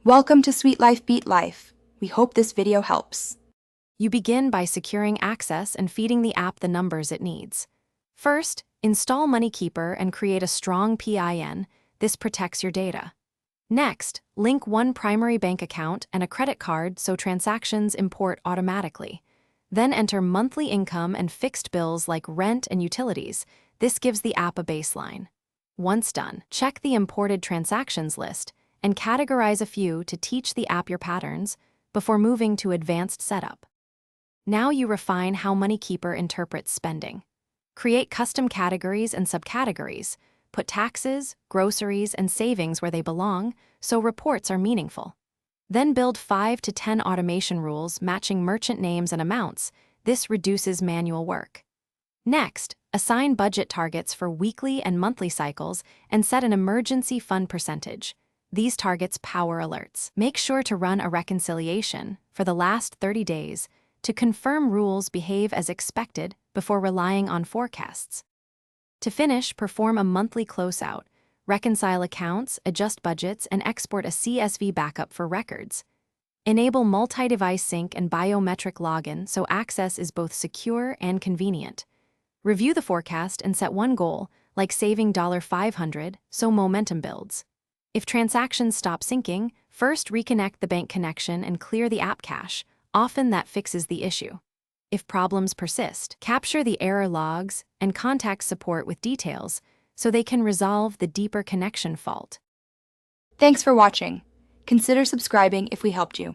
Welcome to Sweet Life Beat Life. We hope this video helps. You begin by securing access and feeding the app the numbers it needs. First, install MoneyKeeper and create a strong PIN. This protects your data. Next, link one primary bank account and a credit card so transactions import automatically. Then enter monthly income and fixed bills like rent and utilities. This gives the app a baseline. Once done, check the imported transactions list and categorize a few to teach the app your patterns before moving to advanced setup. Now you refine how MoneyKeeper interprets spending. Create custom categories and subcategories. Put taxes, groceries, and savings where they belong, so reports are meaningful. Then build 5 to 10 automation rules matching merchant names and amounts. This reduces manual work. Next, assign budget targets for weekly and monthly cycles and set an emergency fund percentage. These targets power alerts. Make sure to run a reconciliation for the last 30 days to confirm rules behave as expected before relying on forecasts. To finish, perform a monthly closeout, reconcile accounts, adjust budgets, and export a CSV backup for records. Enable multi-device sync and biometric login so access is both secure and convenient. Review the forecast and set one goal, like saving $500, so momentum builds. If transactions stop syncing, first reconnect the bank connection and clear the app cache. Often that fixes the issue. If problems persist, capture the error logs and contact support with details so they can resolve the deeper connection fault. Thanks for watching. Consider subscribing if we helped you.